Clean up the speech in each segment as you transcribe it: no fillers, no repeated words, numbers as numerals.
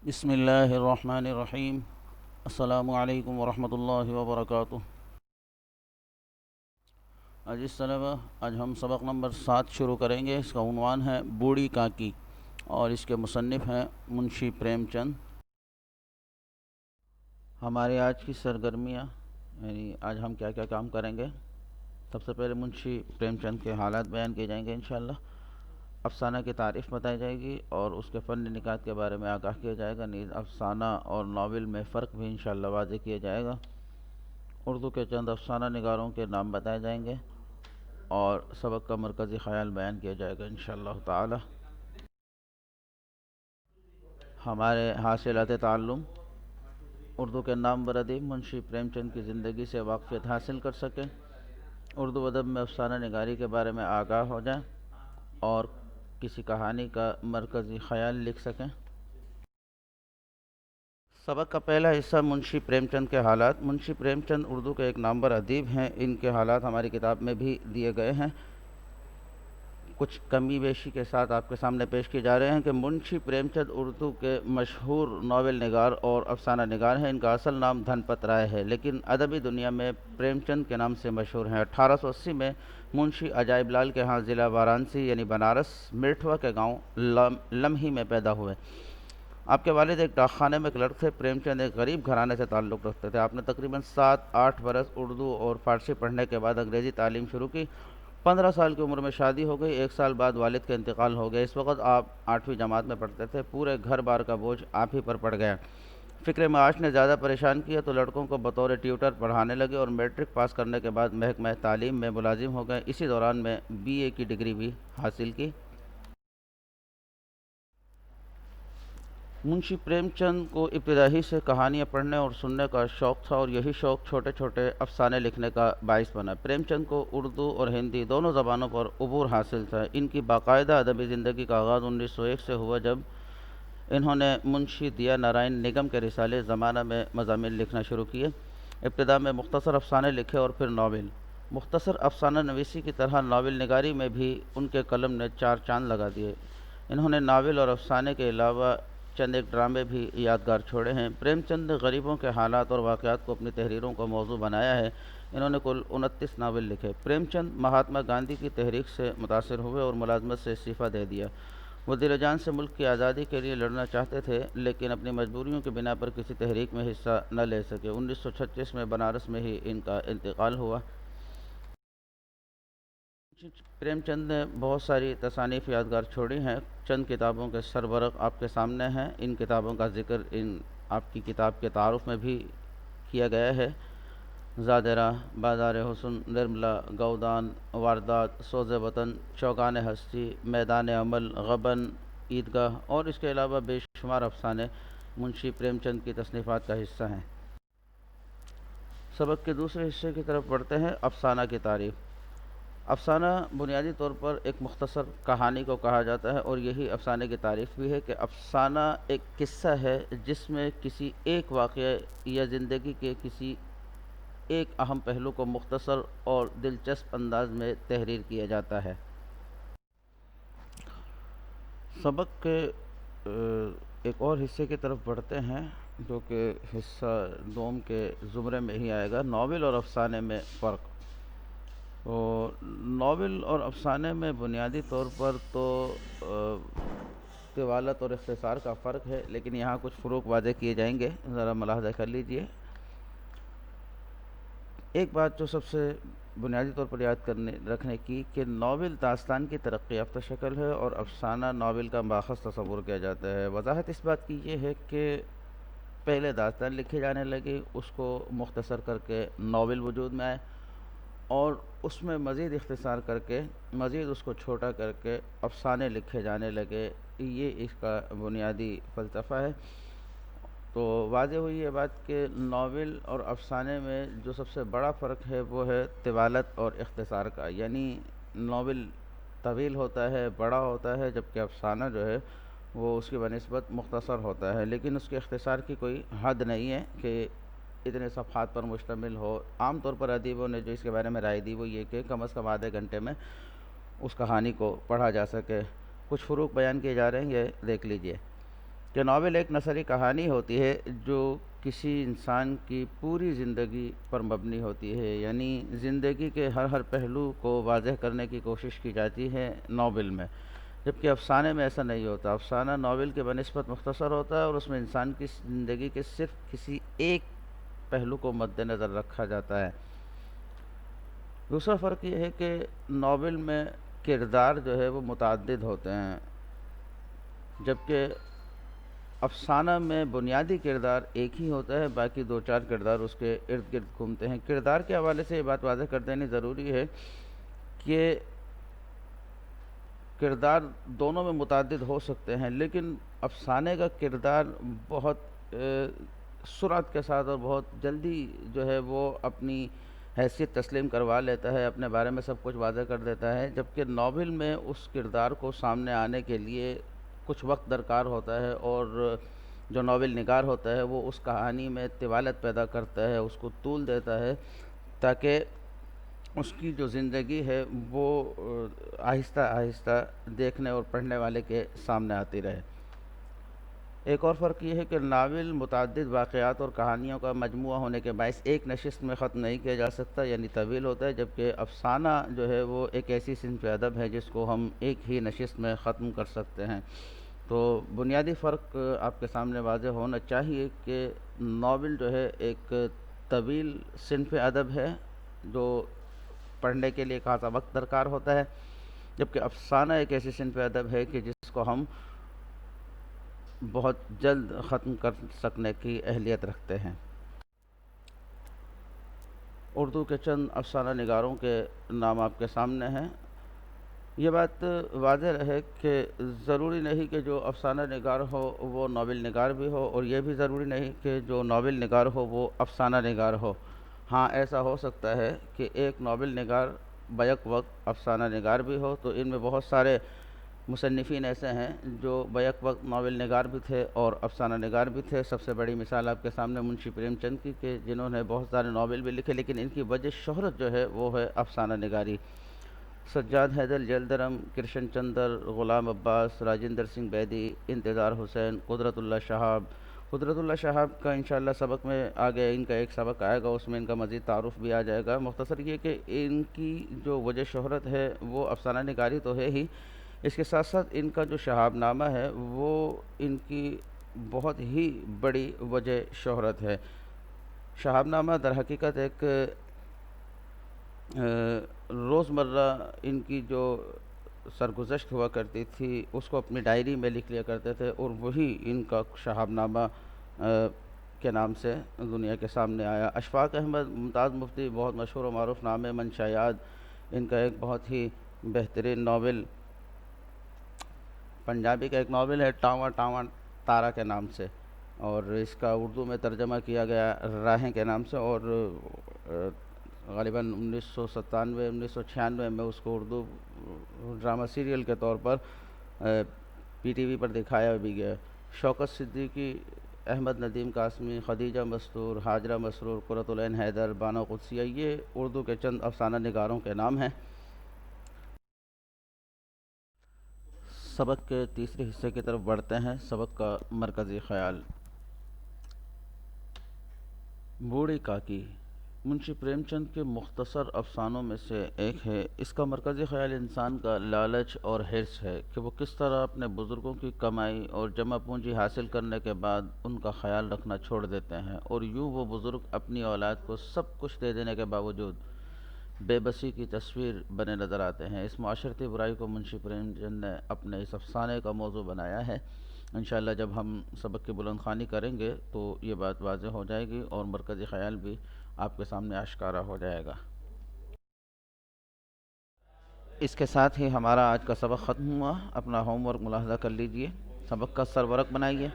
بسم اللہ الرحمن الرحیم۔ السلام علیکم ورحمۃ اللہ وبرکاتہ۔ اس طلبہ آج ہم سبق نمبر 7 شروع کریں گے۔ اس کا عنوان ہے بوڑھی کاکی اور اس کے مصنف ہیں منشی پریم چند۔ ہماری آج کی سرگرمیاں یعنی آج ہم کیا کیا کام کریں گے۔ سب سے پہلے منشی پریم چند کے حالات بیان کیے جائیں گے انشاءاللہ۔ افسانہ کی تعریف بتائی جائے گی اور اس کے فن نکات کے بارے میں آگاہ کیا جائے گا۔ نیز افسانہ اور ناول میں فرق بھی انشاءاللہ واضح کیا جائے گا۔ اردو کے چند افسانہ نگاروں کے نام بتائے جائیں گے اور سبق کا مرکزی خیال بیان کیا جائے گا انشاءاللہ تعالی۔ ہمارے حاصلات تعلم اردو کے نامور ادیب منشی پریم چند کی زندگی سے واقفیت حاصل کر سکیں، اردو ادب میں افسانہ نگاری کے بارے میں آگاہ ہو جائیں اور کسی کہانی کا مرکزی خیال لکھ سکیں۔ سبق کا پہلا حصہ منشی پریم چند کے حالات۔ منشی پریم چند اردو کے ایک نامور ادیب ہیں۔ ان کے حالات ہماری کتاب میں بھی دیے گئے ہیں، کچھ کمی بیشی کے ساتھ آپ کے سامنے پیش کیے جا رہے ہیں کہ منشی پریم چند اردو کے مشہور ناول نگار اور افسانہ نگار ہیں۔ ان کا اصل نام دھن پت رائے ہے لیکن ادبی دنیا میں پریم چند کے نام سے مشہور ہیں۔ 1880 میں منشی عجائب لال کے ہاں ضلع وارانسی یعنی بنارس میٹھوا کے گاؤں لمحی میں پیدا ہوئے۔ آپ کے والد ایک ڈاک خانے میں کلرک تھے۔ پریم چند ایک غریب گھرانے سے تعلق رکھتے تھے۔ آپ نے تقریباً 7-8 برس اردو اور فارسی پڑھنے کے بعد انگریزی تعلیم شروع کی۔ 15 سال کی عمر میں شادی ہو گئی۔ 1 سال بعد والد کا انتقال ہو گیا۔ اس وقت آپ 8ویں جماعت میں پڑھتے تھے۔ پورے گھر بار کا بوجھ آپ ہی پر پڑ گیا۔ فکر معاش نے زیادہ پریشان کیا تو لڑکوں کو بطور ٹیوٹر پڑھانے لگے اور میٹرک پاس کرنے کے بعد محکمہ تعلیم میں ملازم ہو گئے۔ اسی دوران میں BA کی ڈگری بھی حاصل کی۔ منشی پریم چند کو ابتدائی سے کہانیاں پڑھنے اور سننے کا شوق تھا اور یہی شوق چھوٹے چھوٹے افسانے لکھنے کا باعث بنا۔ پریم چند کو اردو اور ہندی دونوں زبانوں پر عبور حاصل تھا۔ ان کی باقاعدہ ادبی زندگی کا آغاز 1901 سے ہوا جب انہوں نے منشی دیا نارائن نگم کے رسالے زمانہ میں مضامین لکھنا شروع کیے۔ ابتدا میں مختصر افسانے لکھے اور پھر ناول۔ مختصر افسانہ نویسی کی طرح ناول نگاری میں بھی ان کے قلم نے 4 چاند لگا دیے۔ انہوں نے ناول اور افسانے کے علاوہ چند ایک ڈرامے بھی یادگار چھوڑے ہیں۔ پریم چند نے غریبوں کے حالات اور واقعات کو اپنی تحریروں کا موضوع بنایا ہے۔ انہوں نے کل 29 ناول لکھے۔ پریم چند مہاتما گاندھی کی تحریک سے متاثر ہوئے اور ملازمت سے استعفیٰ دے دیا۔ وہ دل و جان سے ملک کی آزادی کے لیے لڑنا چاہتے تھے لیکن اپنی مجبوریوں کی بنا پر کسی تحریک میں حصہ نہ لے سکے۔ 1936 میں بنارس میں ہی ان کا انتقال ہوا۔ پریم چند نے بہت ساری تصانیف یادگار چھوڑی ہیں۔ چند کتابوں کے سربرق آپ کے سامنے ہیں۔ ان کتابوں کا ذکر آپ کی کتاب کے تعارف میں بھی کیا گیا ہے۔ زادرہ، بازار حسن، نرملا، گودان، واردات، سوز وطن، چوگان ہستی، میدان عمل، غبن، عیدگاہ اور اس کے علاوہ بے شمار افسانے منشی پریم چند کی تصنیفات کا حصہ ہیں۔ سبق کے دوسرے حصے کی طرف بڑھتے ہیں۔ افسانہ کی تعریف۔ افسانہ بنیادی طور پر ایک مختصر کہانی کو کہا جاتا ہے اور یہی افسانے کی تعریف بھی ہے کہ افسانہ ایک قصہ ہے جس میں کسی ایک واقعہ یا زندگی کے کسی ایک اہم پہلو کو مختصر اور دلچسپ انداز میں تحریر کیا جاتا ہے۔ سبق کے ایک اور حصے کی طرف بڑھتے ہیں جو کہ حصہ دوم کے زمرے میں ہی آئے گا، ناول اور افسانے میں فرق۔ ناول اور افسانے میں بنیادی طور پر تو طوالت اور اختصار کا فرق ہے لیکن یہاں کچھ فروق واضح کیے جائیں گے، ذرا ملاحظہ کر لیجئے۔ ایک بات جو سب سے بنیادی طور پر یاد رکھنے کی کہ ناول داستان کی ترقی یافتہ شکل ہے اور افسانہ ناول کا ماخذ تصور کیا جاتا ہے۔ وضاحت اس بات کی یہ ہے کہ پہلے داستان لکھی جانے لگی، اس کو مختصر کر کے ناول وجود میں آئے اور اس میں مزید اختصار کر کے مزید اس کو چھوٹا کر کے افسانے لکھے جانے لگے۔ یہ اس کا بنیادی فلسفہ ہے۔ تو واضح ہوئی یہ بات کہ ناول اور افسانے میں جو سب سے بڑا فرق ہے وہ ہے طوالت اور اختصار کا، یعنی ناول طویل ہوتا ہے، بڑا ہوتا ہے، جبکہ افسانہ جو ہے وہ اس کی بنسبت مختصر ہوتا ہے لیکن اس کے اختصار کی کوئی حد نہیں ہے کہ اتنے صفحات پر مشتمل ہو۔ عام طور پر ادیبوں نے جو اس کے بارے میں رائے دی وہ یہ کہ کم از کم آدھے گھنٹے میں اس کہانی کو پڑھا جا سکے۔ کچھ فروق بیان کیے جا رہے ہیں، یہ دیکھ لیجئے۔ کہ ناول ایک نثری کہانی ہوتی ہے جو کسی انسان کی پوری زندگی پر مبنی ہوتی ہے، یعنی زندگی کے ہر پہلو کو واضح کرنے کی کوشش کی جاتی ہے ناول میں، جبکہ افسانے میں ایسا نہیں ہوتا۔ افسانہ ناول کے بنسبت مختصر ہوتا ہے اور اس میں انسان کی زندگی کے صرف کسی ایک پہلو کو مد نظر رکھا جاتا ہے۔ دوسرا فرق یہ ہے کہ ناول میں کردار جو ہے وہ متعدد ہوتے ہیں، جبکہ افسانہ میں بنیادی کردار ایک ہی ہوتا ہے، باقی دو چار کردار اس کے ارد گرد گھومتے ہیں۔ کردار کے حوالے سے یہ بات واضح کر دینی ضروری ہے کہ کردار دونوں میں متعدد ہو سکتے ہیں، لیکن افسانے کا کردار بہت سرعت کے ساتھ اور بہت جلدی جو ہے وہ اپنی حیثیت تسلیم کروا لیتا ہے، اپنے بارے میں سب کچھ واضح کر دیتا ہے، جبکہ ناول میں اس کردار کو سامنے آنے کے لیے کچھ وقت درکار ہوتا ہے، اور جو ناول نگار ہوتا ہے وہ اس کہانی میں طوالت پیدا کرتا ہے، اس کو طول دیتا ہے، تاکہ اس کی جو زندگی ہے وہ آہستہ آہستہ دیکھنے اور پڑھنے والے کے سامنے آتی رہے۔ ایک اور فرق یہ ہے کہ ناول متعدد واقعات اور کہانیوں کا مجموعہ ہونے کے باعث ایک نشست میں ختم نہیں کیا جا سکتا، یعنی طویل ہوتا ہے، جبکہ افسانہ جو ہے وہ ایک ایسی صنف ادب ہے جس کو ہم ایک ہی نشست میں ختم کر سکتے ہیں۔ تو بنیادی فرق آپ کے سامنے واضح ہونا چاہیے کہ ناول جو ہے ایک طویل صنف ادب ہے جو پڑھنے کے لیے خاصا وقت درکار ہوتا ہے، جبکہ افسانہ ایک ایسی صنف ادب ہے کہ جس کو ہم بہت جلد ختم کر سکنے کی اہلیت رکھتے ہیں۔ اردو کے چند افسانہ نگاروں کے نام آپ کے سامنے ہیں۔ یہ بات واضح رہے کہ ضروری نہیں کہ جو افسانہ نگار ہو وہ ناول نگار بھی ہو، اور یہ بھی ضروری نہیں کہ جو ناول نگار ہو وہ افسانہ نگار ہو۔ ہاں، ایسا ہو سکتا ہے کہ ایک ناول نگار بیک وقت افسانہ نگار بھی ہو، تو ان میں بہت سارے مصنفین ایسے ہیں جو بیک وقت ناول نگار بھی تھے اور افسانہ نگار بھی تھے۔ سب سے بڑی مثال آپ کے سامنے منشی پریم چند کی، کہ جنہوں نے بہت سارے ناول بھی لکھے، لیکن ان کی وجہ شہرت جو ہے وہ ہے افسانہ نگاری۔ سجاد حیدر جیلدرم، کرشن چندر، غلام عباس، راجندر سنگھ بیدی، انتظار حسین، قدرت اللہ شہاب۔ قدرت اللہ شہاب کا انشاءاللہ سبق میں آگے ان کا ایک سبق آئے گا، اس میں ان کا مزید تعارف بھی آ جائے گا۔ مختصر یہ کہ ان کی جو وجہ شہرت ہے وہ افسانہ نگاری تو ہے ہی، اس کے ساتھ ساتھ ان کا جو شہاب نامہ ہے وہ ان کی بہت ہی بڑی وجہ شہرت ہے۔ شہاب نامہ در حقیقت ایک روزمرہ ان کی جو سرگزشت ہوا کرتی تھی اس کو اپنی ڈائری میں لکھ لیا کرتے تھے، اور وہی ان کا شہاب نامہ کے نام سے دنیا کے سامنے آیا۔ اشفاق احمد ممتاز مفتی، بہت مشہور و معروف نام ہے، منشا یاد، ان کا ایک بہت ہی بہترین ناول، پنجابی کا ایک ناول ہے ٹاواں ٹاواں تارا کے نام سے، اور اس کا اردو میں ترجمہ کیا گیا راہیں کے نام سے، اور غالباً 1997 1996 میں اس کو اردو ڈرامہ سیریل کے طور پر پی ٹی وی پر دکھایا بھی گیا۔ شوکت صدیقی، احمد ندیم قاسمی، خدیجہ مستور، ہاجرہ مسرور، قرۃ العین حیدر، بانو قدسیہ، یہ اردو کے چند افسانہ نگاروں کے نام ہیں۔ سبق کے تیسرے حصے کی طرف بڑھتے ہیں۔ سبق کا مرکزی خیال۔ بوڑھی کاکی منشی پریم چند کے مختصر افسانوں میں سے ایک ہے۔ اس کا مرکزی خیال انسان کا لالچ اور حرص ہے کہ وہ کس طرح اپنے بزرگوں کی کمائی اور جمع پونجی حاصل کرنے کے بعد ان کا خیال رکھنا چھوڑ دیتے ہیں، اور یوں وہ بزرگ اپنی اولاد کو سب کچھ دے دینے کے باوجود بے بسی کی تصویر بنے نظر آتے ہیں۔ اس معاشرتی برائی کو منشی پریم چند نے اپنے اس افسانے کا موضوع بنایا ہے۔ انشاءاللہ جب ہم سبق کی بلند خوانی کریں گے تو یہ بات واضح ہو جائے گی اور مرکزی خیال بھی آپ کے سامنے آشکارا ہو جائے گا۔ اس کے ساتھ ہی ہمارا آج کا سبق ختم ہوا۔ اپنا ہوم ورک ملاحظہ کر لیجئے، سبق کا سرورق بنائیے،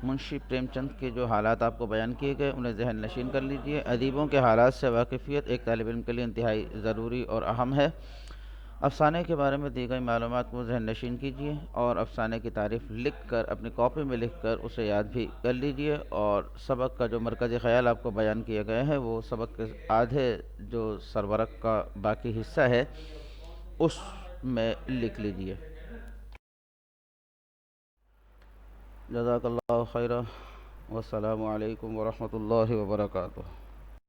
منشی پریم چند کے جو حالات آپ کو بیان کیے گئے انہیں ذہن نشین کر لیجئے۔ ادیبوں کے حالات سے واقفیت ایک طالب علم کے لیے انتہائی ضروری اور اہم ہے۔ افسانے کے بارے میں دی گئی معلومات کو ذہن نشین کیجیے، اور افسانے کی تعریف لکھ کر اپنی کاپی میں لکھ کر اسے یاد بھی کر لیجیے، اور سبق کا جو مرکزی خیال آپ کو بیان کیے گئے ہیں وہ سبق کے آدھے جو سرورق کا باقی حصہ ہے اس میں لکھ لیجیے۔ جزاک اللہ خیرہ، والسلام علیکم ورحمۃ اللہ وبرکاتہ۔